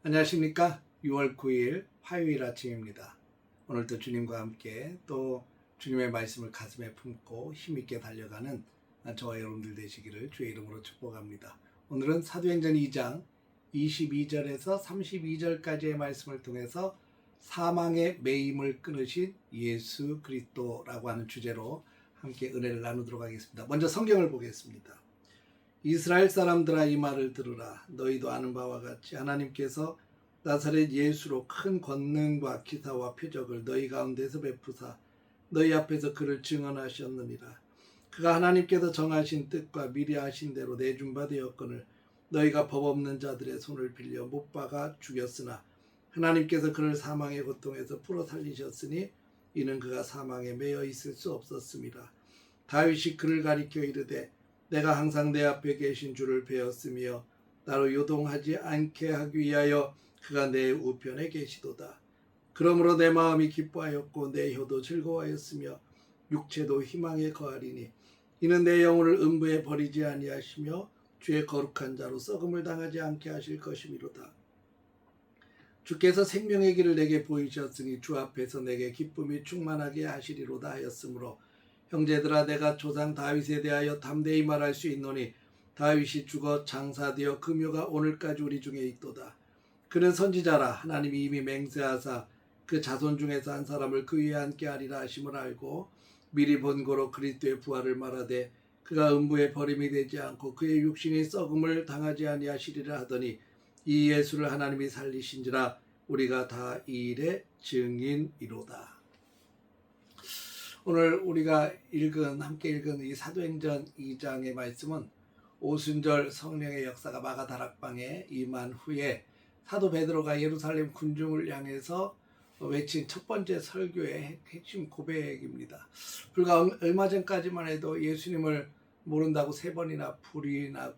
안녕하십니까. 6월 9일 화요일 아침입니다. 오늘도 주님과 함께 또 주님의 말씀을 가슴에 품고 힘있게 달려가는 저와 여러분들 되시기를 주의 이름으로 축복합니다. 오늘은 사도행전 2장 22절에서 32절까지의 말씀을 통해서 사망의 매임을 끊으신 예수 그리스도라고 하는 주제로 함께 은혜를 나누도록 하겠습니다. 먼저 성경을 보겠습니다. 이스라엘 사람들아, 이 말을 들으라. 너희도 아는 바와 같이 하나님께서 나사렛 예수로 큰 권능과 기사와 표적을 너희 가운데서 베푸사 너희 앞에서 그를 증언하셨느니라. 그가 하나님께서 정하신 뜻과 미리 하신 대로 내준 바 되었거늘 너희가 법 없는 자들의 손을 빌려 못 박아 죽였으나 하나님께서 그를 사망의 고통에서 풀어 살리셨으니 이는 그가 사망에 매여 있을 수 없었습니다. 다윗이 그를 가리켜 이르되 내가 항상 내 앞에 계신 주를 배웠으며 나로 요동하지 않게 하기 위하여 그가 내 우편에 계시도다. 그러므로 내 마음이 기뻐하였고 내 혀도 즐거워하였으며 육체도 희망에 거하리니 이는 내 영혼을 음부에 버리지 아니하시며 주의 거룩한 자로 썩음을 당하지 않게 하실 것이미로다. 주께서 생명의 길을 내게 보이셨으니 주 앞에서 내게 기쁨이 충만하게 하시리로다 하였으므로 형제들아, 내가 조상 다윗에 대하여 담대히 말할 수 있노니 다윗이 죽어 장사되어 그 묘가 오늘까지 우리 중에 있도다. 그는 선지자라. 하나님이 이미 맹세하사 그 자손 중에서 한 사람을 그 위에 앉게 하리라 하심을 알고 미리 본고로 그리스도의 부활을 말하되 그가 음부에 버림이 되지 않고 그의 육신이 썩음을 당하지 아니하시리라 하더니 이 예수를 하나님이 살리신지라 우리가 다 이 일의 증인이로다. 오늘 우리가 함께 읽은 이 사도행전 2장의 말씀은 오순절 성령의 역사가 마가다락방에 임한 후에 사도 베드로가 예루살렘 군중을 향해서 외친 첫 번째 설교의 핵심 고백입니다. 불과 얼마 전까지만 해도 예수님을 모른다고 3번이나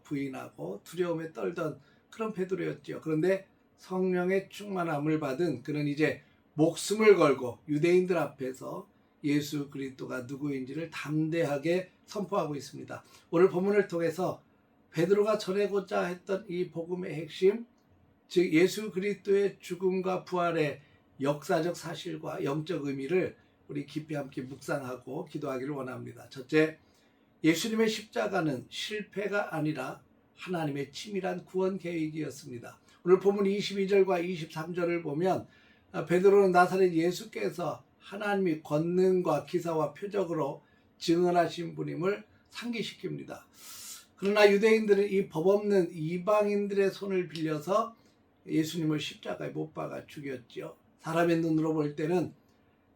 부인하고 두려움에 떨던 그런 베드로였죠. 그런데 성령의 충만함을 받은 그는 이제 목숨을 걸고 유대인들 앞에서 예수 그리스도가 누구인지를 담대하게 선포하고 있습니다. 오늘 본문을 통해서 베드로가 전하고자 했던 이 복음의 핵심, 즉 예수 그리스도의 죽음과 부활의 역사적 사실과 영적 의미를 우리 깊이 함께 묵상하고 기도하기를 원합니다. 첫째, 예수님의 십자가는 실패가 아니라 하나님의 치밀한 구원 계획이었습니다. 오늘 본문 22절과 23절을 보면 베드로는 나사렛 예수께서 하나님이 권능과 기사와 표적으로 증언하신 분임을 상기시킵니다. 그러나 유대인들은 이 법 없는 이방인들의 손을 빌려서 예수님을 십자가에 못 박아 죽였죠. 사람의 눈으로 볼 때는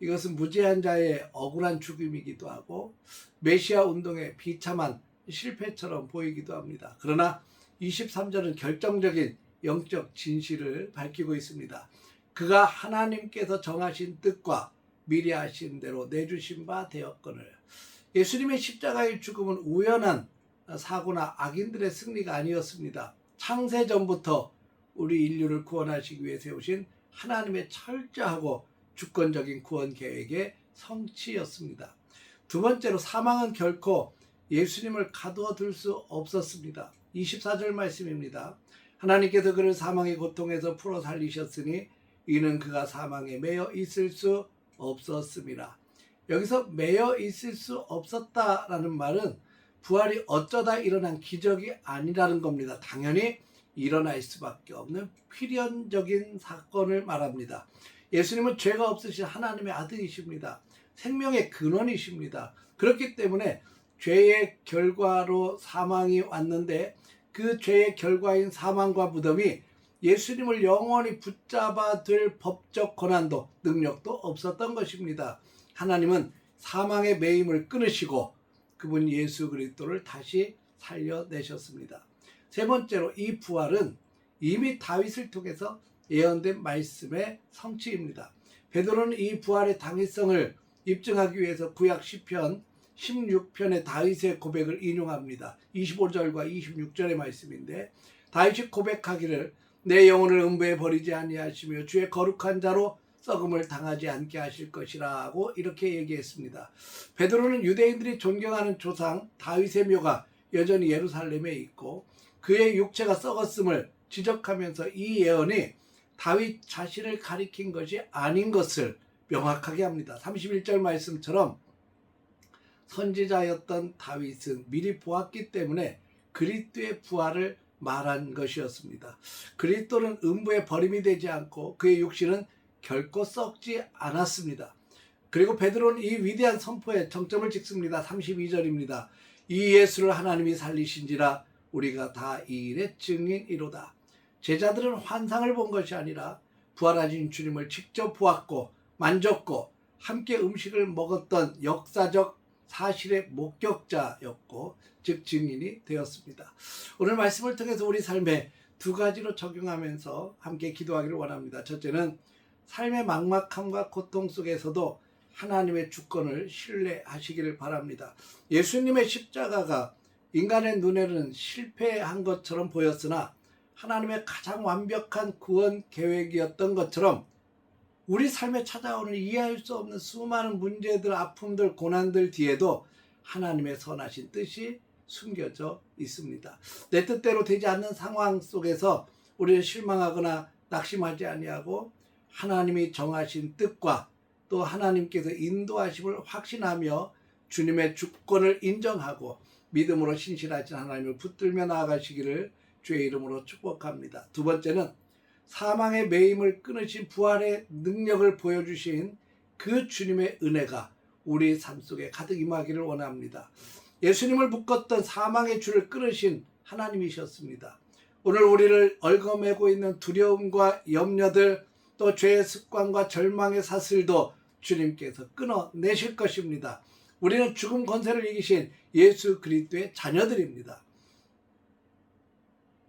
이것은 무죄한 자의 억울한 죽음이기도 하고 메시아 운동의 비참한 실패처럼 보이기도 합니다. 그러나 23절은 결정적인 영적 진실을 밝히고 있습니다. 그가 하나님께서 정하신 뜻과 미리 하신 대로 내주신 바 되었거늘. 예수님의 십자가의 죽음은 우연한 사고나 악인들의 승리가 아니었습니다. 창세 전부터 우리 인류를 구원하시기 위해 세우신 하나님의 철저하고 주권적인 구원 계획의 성취였습니다. 두 번째로 사망은 결코 예수님을 가두어 둘 수 없었습니다. 24절 말씀입니다. 하나님께서 그를 사망의 고통에서 풀어 살리셨으니 이는 그가 사망에 매여 있을 수 없었습니다. 여기서 매여 있을 수 없었다라는 말은 부활이 어쩌다 일어난 기적이 아니라는 겁니다. 당연히 일어날 수밖에 없는 필연적인 사건을 말합니다. 예수님은 죄가 없으신 하나님의 아들이십니다. 생명의 근원이십니다. 그렇기 때문에 죄의 결과로 사망이 왔는데 그 죄의 결과인 사망과 무덤이 예수님을 영원히 붙잡아 들 법적 권한도 능력도 없었던 것입니다. 하나님은 사망의 매임을 끊으시고 그분 예수 그리스도를 다시 살려내셨습니다. 세 번째로 이 부활은 이미 다윗을 통해서 예언된 말씀의 성취입니다. 베드로는 이 부활의 당위성을 입증하기 위해서 구약 시편 16편의 다윗의 고백을 인용합니다. 25절과 26절의 말씀인데 다윗이 고백하기를 내 영혼을 음부에 버리지 아니하시며 주의 거룩한 자로 썩음을 당하지 않게 하실 것이라고 이렇게 얘기했습니다. 베드로는 유대인들이 존경하는 조상 다윗의 묘가 여전히 예루살렘에 있고 그의 육체가 썩었음을 지적하면서 이 예언이 다윗 자신을 가리킨 것이 아닌 것을 명확하게 합니다. 31절 말씀처럼 선지자였던 다윗은 미리 보았기 때문에 그리스도의 부활을 말한 것이었습니다. 그리스도는 음부에 버림이 되지 않고 그의 육신은 결코 썩지 않았습니다. 그리고 베드로는 이 위대한 선포에 정점을 찍습니다. 32절입니다. 이 예수를 하나님이 살리신지라 우리가 다 이 일의 증인이로다. 제자들은 환상을 본 것이 아니라 부활하신 주님을 직접 보았고 만졌고 함께 음식을 먹었던 역사적 사실의 목격자였고 즉 증인이 되었습니다. 오늘 말씀을 통해서 우리 삶에 두 가지로 적용하면서 함께 기도하기를 원합니다. 첫째는 삶의 막막함과 고통 속에서도 하나님의 주권을 신뢰하시기를 바랍니다. 예수님의 십자가가 인간의 눈에는 실패한 것처럼 보였으나 하나님의 가장 완벽한 구원 계획이었던 것처럼 우리 삶에 찾아오는 이해할 수 없는 수많은 문제들, 아픔들, 고난들 뒤에도 하나님의 선하신 뜻이 숨겨져 있습니다. 내 뜻대로 되지 않는 상황 속에서 우리는 실망하거나 낙심하지 아니하고 하나님이 정하신 뜻과 또 하나님께서 인도하심을 확신하며 주님의 주권을 인정하고 믿음으로 신실하신 하나님을 붙들며 나아가시기를 주의 이름으로 축복합니다. 두 번째는 사망의 매임을 끊으신 부활의 능력을 보여주신 그 주님의 은혜가 우리 삶 속에 가득 임하기를 원합니다. 예수님을 묶었던 사망의 줄을 끊으신 하나님이셨습니다. 오늘 우리를 얽어매고 있는 두려움과 염려들 또 죄의 습관과 절망의 사슬도 주님께서 끊어내실 것입니다. 우리는 죽음 권세를 이기신 예수 그리스도의 자녀들입니다.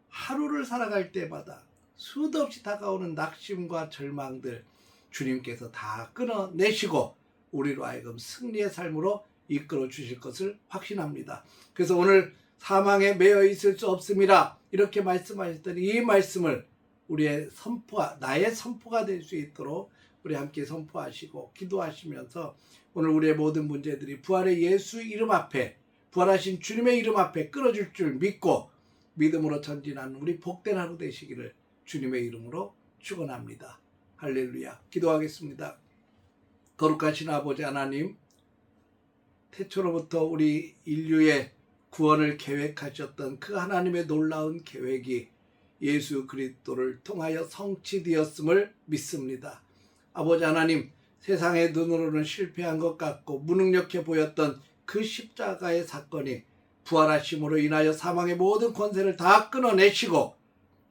하루를 살아갈 때마다 수도 없이 다가오는 낙심과 절망들 주님께서 다 끊어내시고 우리로 하여금 승리의 삶으로 이끌어 주실 것을 확신합니다. 그래서 오늘 사망에 매여 있을 수 없음이라 이렇게 말씀하셨던 이 말씀을 우리의 선포가 나의 선포가 될 수 있도록 우리 함께 선포하시고 기도하시면서 오늘 우리의 모든 문제들이 부활의 예수 이름 앞에 부활하신 주님의 이름 앞에 끊어질 줄 믿고 믿음으로 전진하는 우리 복된 하루 되시기를 주님의 이름으로 축원합니다. 할렐루야. 기도하겠습니다. 거룩하신 아버지 하나님, 태초로부터 우리 인류의 구원을 계획하셨던 그 하나님의 놀라운 계획이 예수 그리스도를 통하여 성취되었음을 믿습니다. 아버지 하나님, 세상의 눈으로는 실패한 것 같고 무능력해 보였던 그 십자가의 사건이 부활하심으로 인하여 사망의 모든 권세를 다 끊어내시고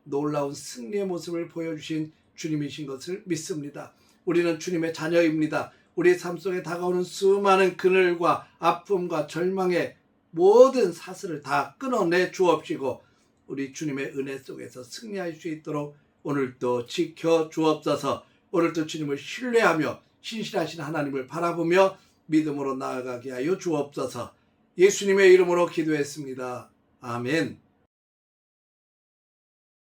놀라운 승리의 모습을 보여주신 주님이신 것을 믿습니다. 우리는 주님의 자녀입니다. 우리 삶 속에 다가오는 수많은 그늘과 아픔과 절망의 모든 사슬을 다 끊어내 주옵시고 우리 주님의 은혜 속에서 승리할 수 있도록 오늘도 지켜 주옵소서. 오늘도 주님을 신뢰하며 신실하신 하나님을 바라보며 믿음으로 나아가게 하여 주옵소서. 예수님의 이름으로 기도했습니다. 아멘.